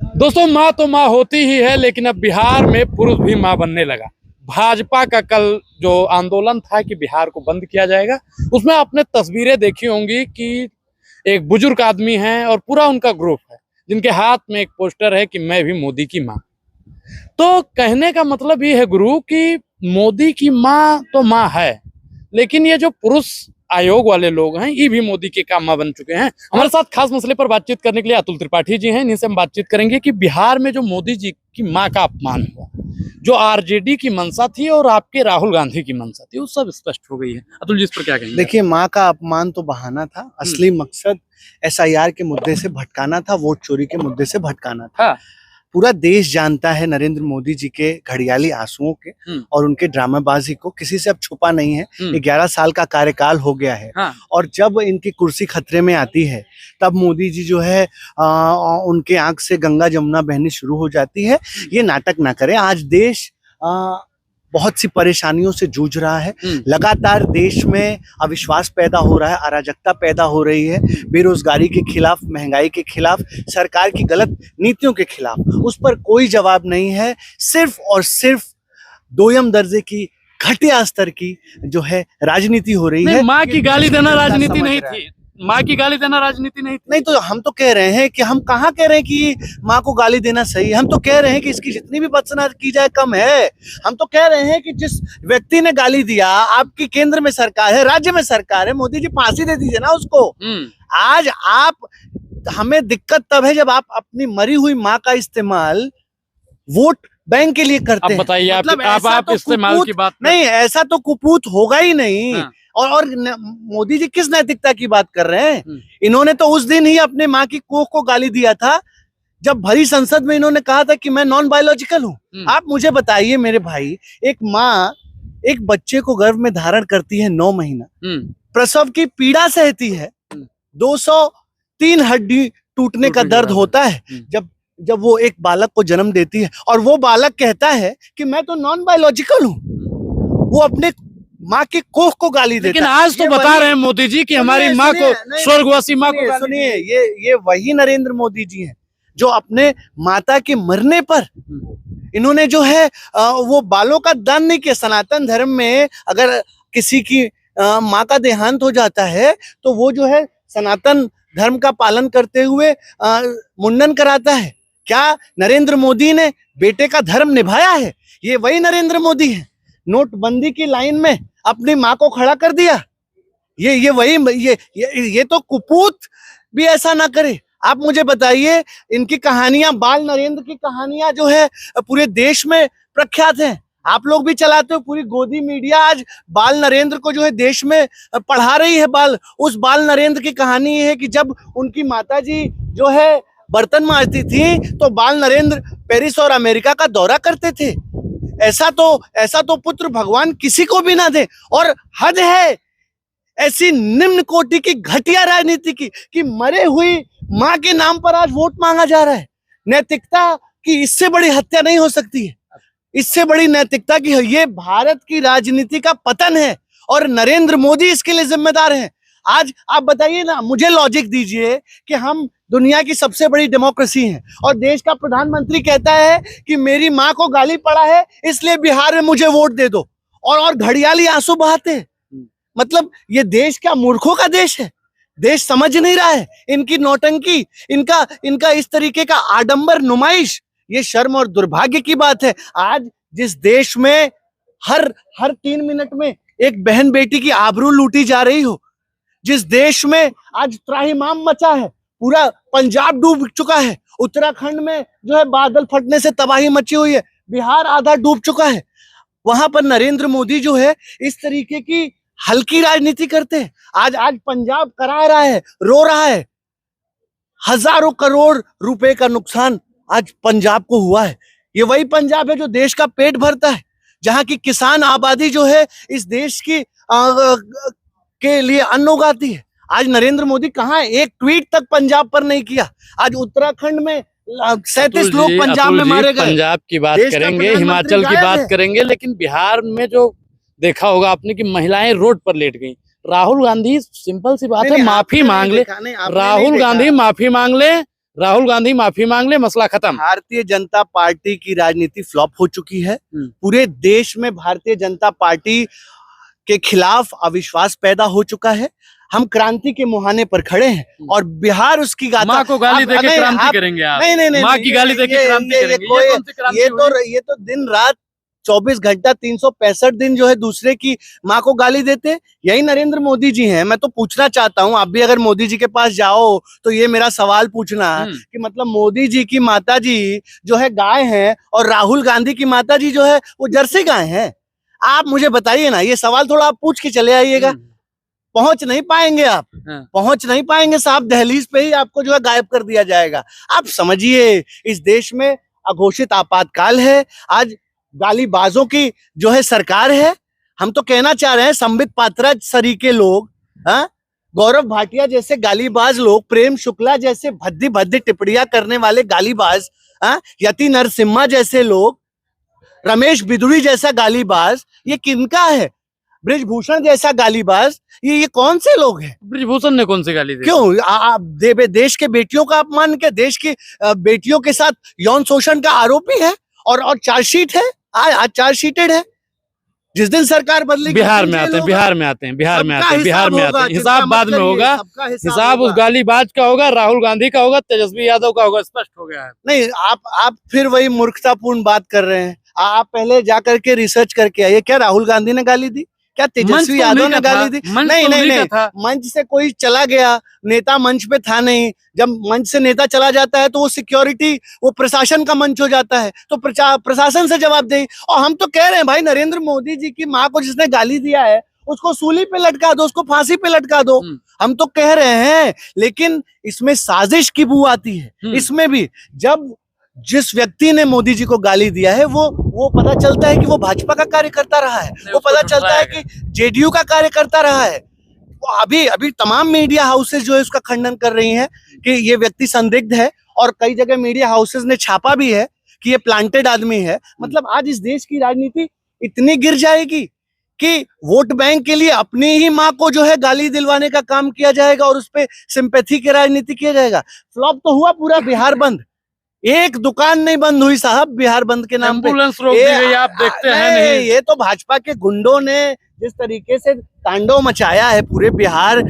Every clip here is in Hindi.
दोस्तों, माँ तो माँ होती ही है, लेकिन अब बिहार में पुरुष भी माँ बनने लगा। भाजपा का कल जो आंदोलन था कि बिहार को बंद किया जाएगा, उसमें आपने तस्वीरें देखी होंगी कि एक बुजुर्ग आदमी हैं और पूरा उनका ग्रुप है, जिनके हाथ में एक पोस्टर है कि मैं भी मोदी की माँ। तो कहने का मतलब ये है गुरु कि मोदी की माँ तो माँ है, लेकिन ये जो पुरुष आयोग वाले लोग हैं ये भी मोदी के काम बन चुके हैं। हमारे साथ खास मसले पर बातचीत करने के लिए अतुल त्रिपाठी जी हैं, इन्हीं से हम बातचीत करेंगे कि बिहार में जो मोदी जी की माँ का अपमान हुआ, जो आरजेडी की मंशा थी और आपके राहुल गांधी की मंशा थी, वो सब स्पष्ट हो गई है। अतुल जी, इस पर क्या कहेंगे? देखिए, माँ का अपमान तो बहाना था, असली मकसद एसआईआर के मुद्दे से भटकाना था, वोट चोरी के मुद्दे से भटकाना था। हाँ। पूरा देश जानता है नरेंद्र मोदी जी के घड़ियाली आंसुओं के और उनके ड्रामाबाजी को, किसी से अब छुपा नहीं है। 11 साल का कार्यकाल हो गया है। हाँ। और जब इनकी कुर्सी खतरे में आती है तब मोदी जी जो है उनके आंख से गंगा जमुना बहनी शुरू हो जाती है। ये नाटक ना करें। आज देश बहुत सी परेशानियों से जूझ रहा है। लगातार देश में अविश्वास पैदा हो रहा है, अराजकता पैदा हो रही है, बेरोजगारी के खिलाफ, महंगाई के खिलाफ, सरकार की गलत नीतियों के खिलाफ। उस पर कोई जवाब नहीं है। सिर्फ और सिर्फ दोयम दर्जे की, घटिया स्तर की जो है राजनीति हो रही है। माँ की गाली देना राजनीति नहीं थी। माँ की गाली देना राजनीति नहीं थी। नहीं तो हम तो कह रहे हैं कि हम कहाँ कह रहे हैं कि माँ को गाली देना सही है। हम तो कह रहे हैं कि इसकी जितनी भी भर्त्सना की जाए कम है। हम तो कह रहे हैं कि जिस व्यक्ति ने गाली दिया, आपकी केंद्र में सरकार है, राज्य में सरकार है, मोदी जी फांसी दे दीजिए ना उसको। आज आप, हमें दिक्कत तब है जब आप अपनी मरी हुई माँ का इस्तेमाल वोट बैंक के लिए करते हैं। बताइए, मतलब आप इस्तेमाल की बात नहीं, ऐसा तो कुपूत होगा ही नहीं। हाँ। और मोदी जी किस नैतिकता की बात कर रहे हैं? इन्होंने तो उस दिन ही अपने माँ की कोख को गाली दिया था जब भरी संसद में इन्होंने कहा था कि मैं नॉन बायोलॉजिकल हूँ। आप मुझे बताइए मेरे भाई, एक माँ एक बच्चे को गर्भ में धारण करती है 9 महीना, प्रसव की पीड़ा सहती है, 203 हड्डी टूटने का दर्द होता है जब वो एक बालक को जन्म देती है, और वो बालक कहता है कि मैं तो नॉन बायोलॉजिकल हूँ। वो अपने माँ की कोख को गाली देता है। लेकिन आज तो बता रहे हैं मोदी जी कि हमारी माँ को, स्वर्गवासी माँ को। सुनिए, ये वही नरेंद्र मोदी जी हैं जो अपने माता के मरने पर इन्होंने जो है वो बालों का दान नहीं किया। सनातन धर्म में अगर किसी की माँ का देहांत हो जाता है तो वो जो है सनातन धर्म का पालन करते हुए मुंडन कराता है। क्या नरेंद्र मोदी ने बेटे का धर्म निभाया है? ये वही नरेंद्र मोदी है। नोटबंदी की लाइन में अपनी माँ को खड़ा कर दिया। ये वही, ये तो कुपूत भी ऐसा ना करे। आप मुझे बताइए, इनकी कहानियां, बाल नरेंद्र की कहानियां जो है पूरे देश में प्रख्यात हैं। आप लोग भी चलाते हो, पूरी गोदी मीडिया आज बाल नरेंद्र को जो है देश में पढ़ा रही है। उस बाल नरेंद्र की कहानी है कि जब उनकी माताजी जो है बर्तन मांजती थी तो बाल नरेंद्र पेरिस और अमेरिका का दौरा करते थे। ऐसा तो पुत्र भगवान किसी को भी ना दे। और हद है ऐसी निम्न कोटि की घटिया राजनीति की कि मरे हुई माँ के नाम पर आज वोट मांगा जा रहा है। नैतिकता की इससे बड़ी हत्या नहीं हो सकती है। इससे बड़ी नैतिकता की ये भारत की राजनीति का पतन है और नरेंद्र मोदी इसके लिए जिम्मेदार हैं। आज आप बताइए ना, मुझे लॉजिक दीजिए कि हम दुनिया की सबसे बड़ी डेमोक्रेसी हैं और देश का प्रधानमंत्री कहता है कि मेरी माँ को गाली पड़ा है इसलिए बिहार में मुझे वोट दे दो, और घड़ियाली आंसू बहाते हैं। मतलब ये देश क्या मूर्खों का देश है? देश समझ नहीं रहा है। इनकी नौटंकी, इनका इस तरीके का आडंबर नुमाइश, ये शर्म और दुर्भाग्य की बात है। आज जिस देश में हर 3 मिनट में एक बहन बेटी की आबरू लूटी जा रही हो, जिस देश में आज त्राहिमाम मचा है, पूरा पंजाब डूब चुका है, उत्तराखंड में जो है बादल फटने से तबाही मची हुई है, बिहार आधा डूब चुका है, वहां पर नरेंद्र मोदी जो है इस तरीके की हल्की राजनीति करते हैं। आज पंजाब करा रहा है, रो रहा है। हजारों करोड़ रुपए का नुकसान आज पंजाब को हुआ है। ये वही पंजाब है जो देश का पेट भरता है, जहां की किसान आबादी जो है इस देश की के लिए अन्न उगाती है। आज नरेंद्र मोदी कहाँ है? एक ट्वीट तक पंजाब पर नहीं किया। आज उत्तराखंड में 37 लोग पंजाब में मारे गए। पंजाब की बात करेंगे, हिमाचल की बात करेंगे, लेकिन बिहार में जो देखा होगा आपने कि महिलाएं रोड पर लेट गई। राहुल गांधी, सिंपल सी बात है, माफी मांग ले। राहुल गांधी माफी मांग ले, राहुल गांधी माफी मांग ले, मसला खत्म। भारतीय जनता पार्टी की राजनीति फ्लॉप हो चुकी है। पूरे देश में भारतीय जनता पार्टी के खिलाफ अविश्वास पैदा हो चुका है। हम क्रांति के मुहाने पर खड़े हैं और बिहार उसकी गाथा। माँ को गाली देके क्रांति करेंगे आप? नहीं, माँ की गाली देके क्रांति करेंगे? ये तो दिन रात 24 घंटा 365 दिन जो है दूसरे की माँ को गाली देते, यही नरेंद्र मोदी जी हैं। मैं तो पूछना चाहता हूँ, आप भी अगर मोदी जी के पास जाओ तो ये मेरा सवाल पूछना कि मतलब मोदी जी की माता जी जो है गाय है और राहुल गांधी की माता जी जो है वो जर्सी गाय है। आप मुझे बताइए ना, ये सवाल थोड़ा आप पूछ के चले आइएगा। पहुंच नहीं पाएंगे आप, पहुंच नहीं पाएंगे साहब, दहलीज पे ही आपको जो है गायब कर दिया जाएगा। आप समझिए, इस देश में अघोषित आपातकाल है। आज गालीबाजों की जो है सरकार है। हम तो कहना चाह रहे हैं, संबित पात्रा सरीके लोग, गौरव भाटिया जैसे गालीबाज लोग, प्रेम शुक्ला जैसे भद्दी भद्दी टिप्पणियां करने वाले गालीबाज, यति नरसिम्हा जैसे लोग, रमेश बिदुड़ी जैसा गालीबाज, ये किनका है? ब्रिजभूषण जैसा गालीबाज, ये कौन से लोग हैं? ब्रिजभूषण ने कौन सी गाली दी? क्यों आप देश के बेटियों का अपमान, क्या देश की बेटियों के साथ यौन शोषण का आरोपी है और चार्जशीट है, आज चार्जशीटेड है। जिस दिन सरकार बदली, बिहार में आते हैं, हिसाब बाद में होगा। हिसाब उस गालीबाज का होगा, राहुल गांधी का होगा, तेजस्वी यादव का होगा, स्पष्ट हो गया है। नहीं, आप फिर वही मूर्खतापूर्ण बात कर रहे हैं। आप पहले जा करके रिसर्च करके आइए, क्या राहुल गांधी ने गाली दी? क्या तेजस्वी यादव ने गाली दी? नहीं, मंच से कोई चला गया, नेता मंच पे था नहीं। जब मंच से नेता चला जाता है तो वो सिक्योरिटी, वो प्रशासन का मंच हो जाता है, तो प्रशासन से जवाबदेही। और हम तो कह रहे हैं भाई, नरेंद्र मोदी जी की माँ को जिसने गाली दिया है उसको सूली पे लटका दो, उसको फांसी पे लटका दो। हम तो कह रहे हैं, लेकिन इसमें साजिश की बू आती है। इसमें भी जब जिस व्यक्ति ने मोदी जी को गाली दिया है वो पता चलता है कि वो भाजपा का कार्यकर्ता रहा है, वो पता चलता है कि जेडीयू का कार्यकर्ता रहा है। अभी तमाम मीडिया हाउसेस जो है उसका खंडन कर रही हैं कि ये व्यक्ति संदिग्ध है, और कई जगह मीडिया हाउसेस ने छापा भी है कि ये प्लांटेड आदमी है। मतलब आज इस देश की राजनीति इतनी गिर जाएगी कि वोट बैंक के लिए अपनी ही माँ को जो है गाली दिलवाने का काम किया जाएगा और उस पर सिंपैथी की राजनीति किया जाएगा। फ्लॉप तो हुआ पूरा बिहार बंद, एक दुकान नहीं बंद हुई साहब बिहार बंद के नाम पे। एम्बुलेंस रोक दी गई, आप देखते हैं नहीं। ये तो भाजपा के गुंडों ने जिस तरीके से तांडव मचाया है पूरे बिहार,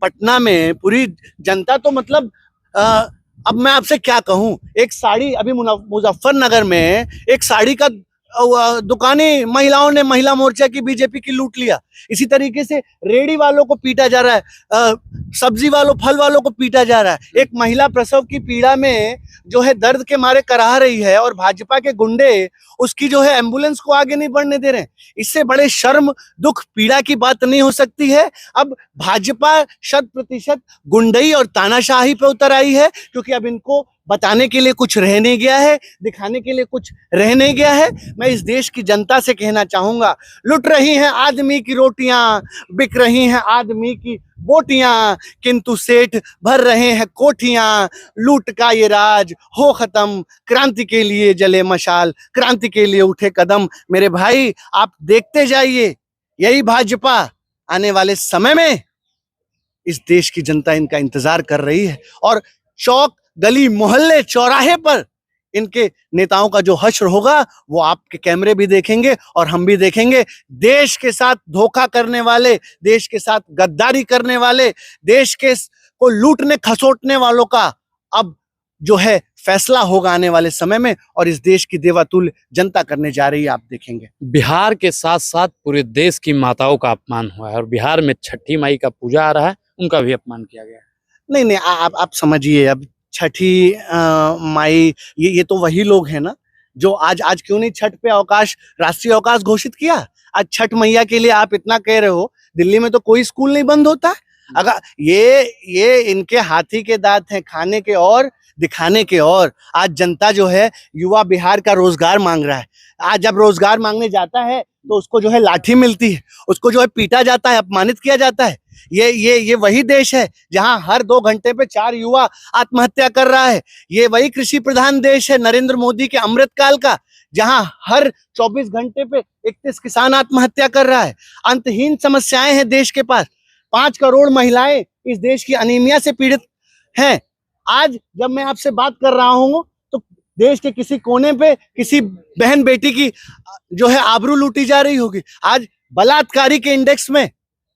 पटना में पूरी जनता तो मतलब अब मैं आपसे क्या कहूं। एक साड़ी, अभी मुजफ्फरनगर में एक साड़ी का दुकानें महिलाओं ने, महिला मोर्चा की, बीजेपी की लूट लिया। इसी तरीके से रेडी वालों को पीटा जा रहा है, सब्जी वालों, फल वालों को पीटा जा रहा है। एक महिला प्रसव की पीड़ा में जो है दर्द के मारे कराह रही है और भाजपा के गुंडे उसकी जो है एम्बुलेंस को आगे नहीं बढ़ने दे रहे हैं। इससे बड़े शर्म, दुख, पीड़ा की बात नहीं हो सकती है। अब भाजपा 100% गुंडई और तानाशाही पे उतर आई है, क्योंकि अब इनको बताने के लिए कुछ रह नहीं गया है, दिखाने के लिए कुछ रह नहीं गया है। मैं इस देश की जनता से कहना चाहूंगा, लुट रही हैं आदमी की रोटियां, बिक रही हैं आदमी की बोटियां, किंतु सेठ भर रहे हैं कोठियां। लूट का ये राज हो खत्म, क्रांति के लिए जले मशाल, क्रांति के लिए उठे कदम। मेरे भाई, आप देखते जाइए, यही भाजपा आने वाले समय में इस देश की जनता इनका इंतजार कर रही है। और चौक, गली, मोहल्ले, चौराहे पर इनके नेताओं का जो हश्र होगा वो आपके कैमरे भी देखेंगे और हम भी देखेंगे। देश के साथ धोखा करने वाले, देश के साथ गद्दारी करने वाले, देश के को लूटने खसोटने वालों का अब जो है फैसला होगा आने वाले समय में, और इस देश की देवातुल्य जनता करने जा रही है, आप देखेंगे। बिहार के साथ साथ पूरे देश की माताओं का अपमान हुआ है और बिहार में छठी माई का पूजा आ रहा है, उनका भी अपमान किया गया है। नहीं, आप समझिए, अब छठी माई, ये तो वही लोग हैं ना जो आज क्यों नहीं छठ पे अवकाश, राष्ट्रीय अवकाश घोषित किया। आज छठ मैया के लिए आप इतना कह रहे हो, दिल्ली में तो कोई स्कूल नहीं बंद होता। अगर ये इनके हाथी के दांत हैं, खाने के और दिखाने के और। आज जनता जो है, युवा बिहार का रोजगार मांग रहा है। आज जब रोजगार मांगने जाता है तो उसको जो है लाठी मिलती है, उसको जो है पीटा जाता है, अपमानित किया जाता है। ये वही देश है जहां हर 2 घंटे पे 4 युवा आत्महत्या कर रहा है। ये वही कृषि प्रधान देश है नरेंद्र मोदी के अमृतकाल का, जहां हर 24 घंटे पे 31 किसान आत्महत्या कर रहा है। अंतहीन समस्याएं हैं देश के पास। 5 करोड़ महिलाएं इस देश की अनीमिया से पीड़ित हैं। आज जब मैं आपसे बात कर रहा हूं तो देश के किसी कोने पे किसी बहन बेटी की जो है आबरू लूटी जा रही होगी। आज बलात्कारी के इंडेक्स में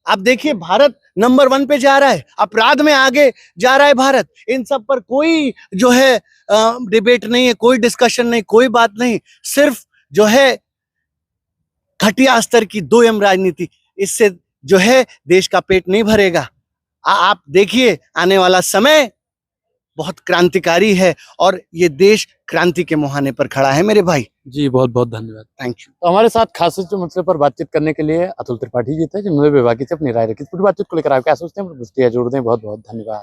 आप देखिए भारत नंबर 1 पे जा रहा है, अपराध में आगे जा रहा है भारत। इन सब पर कोई जो है डिबेट नहीं है, कोई डिस्कशन नहीं, कोई बात नहीं, सिर्फ जो है घटिया स्तर की 2M राजनीति। इससे जो है देश का पेट नहीं भरेगा। आप देखिए आने वाला समय बहुत क्रांतिकारी है और ये देश क्रांति के मुहाने पर खड़ा है मेरे भाई। जी बहुत बहुत धन्यवाद। Thank you. तो हमारे साथ खास जो मसले पर बातचीत करने के लिए अतुल त्रिपाठी जी थे, जिन्होंने विभागी से अपनी राय रखी। पूरी बातचीत को लेकर आप क्या सोचते हैं, जोड़ दें। बहुत बहुत धन्यवाद।